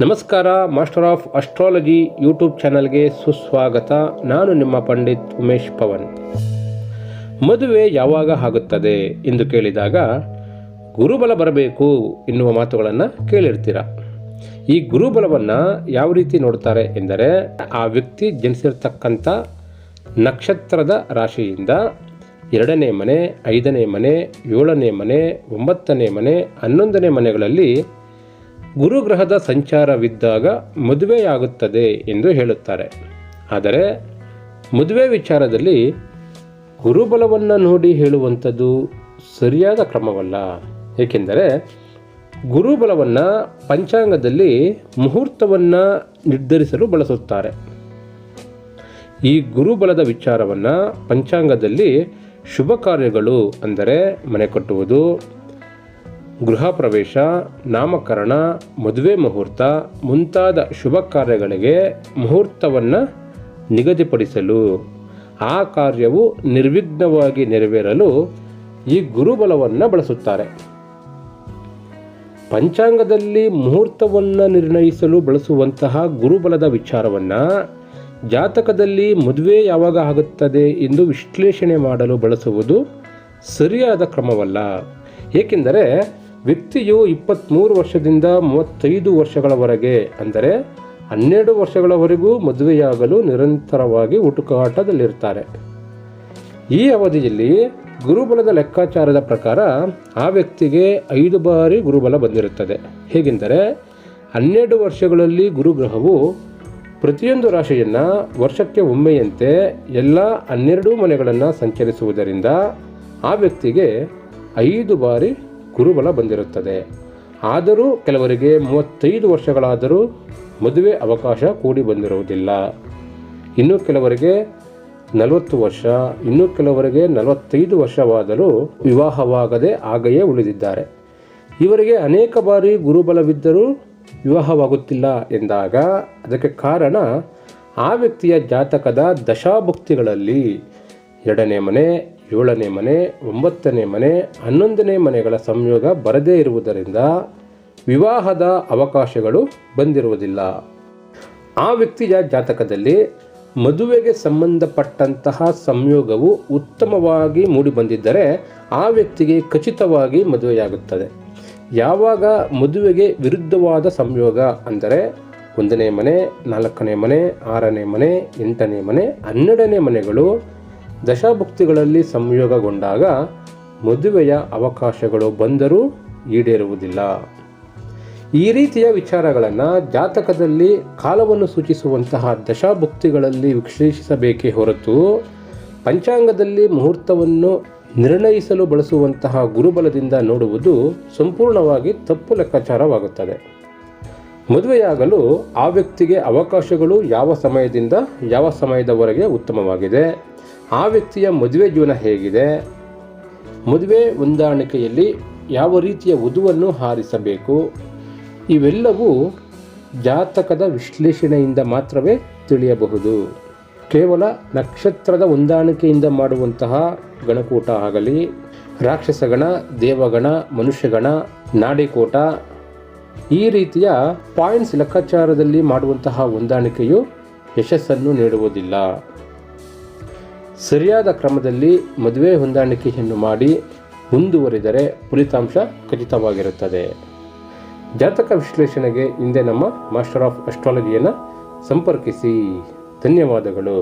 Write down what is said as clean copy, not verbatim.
ನಮಸ್ಕಾರ. Master of astrology YouTube ಚಾನಲ್ಗೆ ಸುಸ್ವಾಗತ. ನಾನು ನಿಮ್ಮ ಪಂಡಿತ್ ಉಮೇಶ್ ಪವನ್. ಮದುವೆ ಯಾವಾಗ ಆಗುತ್ತದೆ ಎಂದು ಕೇಳಿದಾಗ ಗುರುಬಲ ಬರಬೇಕು ಎನ್ನುವ ಮಾತುಗಳನ್ನು ಕೇಳಿರ್ತೀರ. ಈ ಗುರುಬಲವನ್ನು ಯಾವ ರೀತಿ ನೋಡ್ತಾರೆ ಎಂದರೆ, ಆ ವ್ಯಕ್ತಿ ಜನಿಸಿರ್ತಕ್ಕಂಥ ನಕ್ಷತ್ರದ ರಾಶಿಯಿಂದ 2ನೇ ಮನೆ, 5ನೇ ಮನೆ, 7ನೇ ಮನೆ, 9ನೇ ಮನೆ, 11ನೇ ಮನೆಗಳಲ್ಲಿ ಗುರುಗ್ರಹದ ಸಂಚಾರವಿದ್ದಾಗ ಮದುವೆಯಾಗುತ್ತದೆ ಎಂದು ಹೇಳುತ್ತಾರೆ. ಆದರೆ ಮದುವೆ ವಿಚಾರದಲ್ಲಿ ಗುರುಬಲವನ್ನು ನೋಡಿ ಹೇಳುವಂಥದ್ದು ಸರಿಯಾದ ಕ್ರಮವಲ್ಲ. ಏಕೆಂದರೆ ಗುರುಬಲವನ್ನು ಪಂಚಾಂಗದಲ್ಲಿ ಮುಹೂರ್ತವನ್ನು ನಿರ್ಧರಿಸಲು ಬಳಸುತ್ತಾರೆ. ಈ ಗುರುಬಲದ ವಿಚಾರವನ್ನು ಪಂಚಾಂಗದಲ್ಲಿ ಶುಭ ಕಾರ್ಯಗಳು ಅಂದರೆ ಮನೆ ಕಟ್ಟುವುದು, ಗೃಹ ಪ್ರವೇಶ, ನಾಮಕರಣ, ಮದುವೆ ಮುಹೂರ್ತ ಮುಂತಾದ ಶುಭ ಕಾರ್ಯಗಳಿಗೆ ಮುಹೂರ್ತವನ್ನು ನಿಗದಿಪಡಿಸಲು, ಆ ಕಾರ್ಯವು ನಿರ್ವಿಘ್ನವಾಗಿ ನೆರವೇರಲು ಈ ಗುರುಬಲವನ್ನು ಬಳಸುತ್ತಾರೆ. ಪಂಚಾಂಗದಲ್ಲಿ ಮುಹೂರ್ತವನ್ನು ನಿರ್ಣಯಿಸಲು ಬಳಸುವಂತಹ ಗುರುಬಲದ ವಿಚಾರವನ್ನು ಜಾತಕದಲ್ಲಿ ಮದುವೆ ಯಾವಾಗ ಆಗುತ್ತದೆ ಎಂದು ವಿಶ್ಲೇಷಣೆ ಮಾಡಲು ಬಳಸುವುದು ಸರಿಯಾದ ಕ್ರಮವಲ್ಲ. ಏಕೆಂದರೆ ವ್ಯಕ್ತಿಯು 23 ವರ್ಷದಿಂದ 35 ವರ್ಷಗಳವರೆಗೆ ಅಂದರೆ 12 ವರ್ಷಗಳವರೆಗೂ ಮದುವೆಯಾಗಲು ನಿರಂತರವಾಗಿ ಹುಡುಕಾಟದಲ್ಲಿರ್ತಾರೆ. ಈ ಅವಧಿಯಲ್ಲಿ ಗುರುಬಲದ ಲೆಕ್ಕಾಚಾರದ ಪ್ರಕಾರ ಆ ವ್ಯಕ್ತಿಗೆ 5 ಬಾರಿ ಗುರುಬಲ ಬಂದಿರುತ್ತದೆ. ಹೇಗೆಂದರೆ 12 ವರ್ಷಗಳಲ್ಲಿ ಗುರುಗ್ರಹವು ಪ್ರತಿಯೊಂದು ರಾಶಿಯನ್ನು ವರ್ಷಕ್ಕೆ ಒಮ್ಮೆಯಂತೆ ಎಲ್ಲ 12 ಮನೆಗಳನ್ನು ಸಂಚರಿಸುವುದರಿಂದ ಆ ವ್ಯಕ್ತಿಗೆ 5 ಬಾರಿ ಗುರುಬಲ ಬಂದಿರುತ್ತದೆ. ಆದರೂ ಕೆಲವರಿಗೆ 35 ವರ್ಷಗಳಾದರೂ ಮದುವೆ ಅವಕಾಶ ಕೂಡಿ ಬಂದಿರುವುದಿಲ್ಲ. ಇನ್ನು ಕೆಲವರಿಗೆ 40 ವರ್ಷ, ಇನ್ನು ಕೆಲವರಿಗೆ 45 ವರ್ಷವಾದರೂ ವಿವಾಹವಾಗದೆ ಹಾಗೆಯೇ ಉಳಿದಿದ್ದಾರೆ. ಇವರಿಗೆ ಅನೇಕ ಬಾರಿ ಗುರುಬಲವಿದ್ದರೂ ವಿವಾಹವಾಗುತ್ತಿಲ್ಲ ಎಂದಾಗ ಅದಕ್ಕೆ ಕಾರಣ ಆ ವ್ಯಕ್ತಿಯ ಜಾತಕದ ದಶಾಭುಕ್ತಿಗಳಲ್ಲಿ 2ನೇ ಮನೆ, 7ನೇ ಮನೆ, 9ನೇ ಮನೆ, 11ನೇ ಮನೆಗಳ ಸಂಯೋಗ ಬರದೇ ಇರುವುದರಿಂದ ವಿವಾಹದ ಅವಕಾಶಗಳು ಬಂದಿರುವುದಿಲ್ಲ. ಆ ವ್ಯಕ್ತಿಯ ಜಾತಕದಲ್ಲಿ ಮದುವೆಗೆ ಸಂಬಂಧಪಟ್ಟಂತಹ ಸಂಯೋಗವು ಉತ್ತಮವಾಗಿ ಮೂಡಿಬಂದಿದ್ದರೆ ಆ ವ್ಯಕ್ತಿಗೆ ಖಚಿತವಾಗಿ ಮದುವೆಯಾಗುತ್ತದೆ. ಯಾವಾಗ ಮದುವೆಗೆ ವಿರುದ್ಧವಾದ ಸಂಯೋಗ ಅಂದರೆ 1ನೇ ಮನೆ, 4ನೇ ಮನೆ, 6ನೇ ಮನೆ, 8ನೇ ಮನೆ, 12ನೇ ಮನೆಗಳು ದಶಾಭುಕ್ತಿಗಳಲ್ಲಿ ಸಂಯೋಗಗೊಂಡಾಗ ಮದುವೆಯ ಅವಕಾಶಗಳು ಬಂದರೂ ಈಡೇರುವುದಿಲ್ಲ. ಈ ರೀತಿಯ ವಿಚಾರಗಳನ್ನು ಜಾತಕದಲ್ಲಿ ಕಾಲವನ್ನು ಸೂಚಿಸುವಂತಹ ದಶಾಭುಕ್ತಿಗಳಲ್ಲಿ ವಿಶ್ಲೇಷಿಸಬೇಕೇ ಹೊರತು ಪಂಚಾಂಗದಲ್ಲಿ ಮುಹೂರ್ತವನ್ನು ನಿರ್ಣಯಿಸಲು ಬಳಸುವಂತಹ ಗುರುಬಲದಿಂದ ನೋಡುವುದು ಸಂಪೂರ್ಣವಾಗಿ ತಪ್ಪು ಲೆಕ್ಕಾಚಾರವಾಗುತ್ತದೆ. ಮದುವೆಯಾಗಲು ಆ ವ್ಯಕ್ತಿಗೆ ಅವಕಾಶಗಳು ಯಾವ ಸಮಯದಿಂದ ಯಾವ ಸಮಯದವರೆಗೆ ಉತ್ತಮವಾಗಿದೆ, ಆ ವ್ಯಕ್ತಿಯ ಮದುವೆ ಜೀವನ ಹೇಗಿದೆ, ಮದುವೆ ಹೊಂದಾಣಿಕೆಯಲ್ಲಿ ಯಾವ ರೀತಿಯ ವಧುವನ್ನು ಆರಿಸಬೇಕು, ಇವೆಲ್ಲವೂ ಜಾತಕದ ವಿಶ್ಲೇಷಣೆಯಿಂದ ಮಾತ್ರವೇ ತಿಳಿಯಬಹುದು. ಕೇವಲ ನಕ್ಷತ್ರದ ಹೊಂದಾಣಿಕೆಯಿಂದ ಮಾಡುವಂತಹ ಗಣಕೂಟ ಆಗಲಿ, ರಾಕ್ಷಸಗಣ, ದೇವಗಣ, ಮನುಷ್ಯಗಣ, ನಾಡಿಕೋಟ ಈ ರೀತಿಯ ಪಾಯಿಂಟ್ಸ್ ಲೆಕ್ಕಾಚಾರದಲ್ಲಿ ಮಾಡುವಂತಹ ಹೊಂದಾಣಿಕೆಯು ಯಶಸ್ಸನ್ನು ನೀಡುವುದಿಲ್ಲ. ಸರಿಯಾದ ಕ್ರಮದಲ್ಲಿ ಮದುವೆ ಹೊಂದಾಣಿಕೆಯನ್ನು ಮಾಡಿ ಮುಂದುವರಿದರೆ ಫಲಿತಾಂಶ ಖಚಿತವಾಗಿರುತ್ತದೆ. ಜಾತಕ ವಿಶ್ಲೇಷಣೆಗೆ ಹಿಂದೆ ನಮ್ಮ ಮಾಸ್ಟರ್ ಆಫ್ ಅಸ್ಟ್ರಾಲಜಿಯನ್ನು ಸಂಪರ್ಕಿಸಿ. ಧನ್ಯವಾದಗಳು.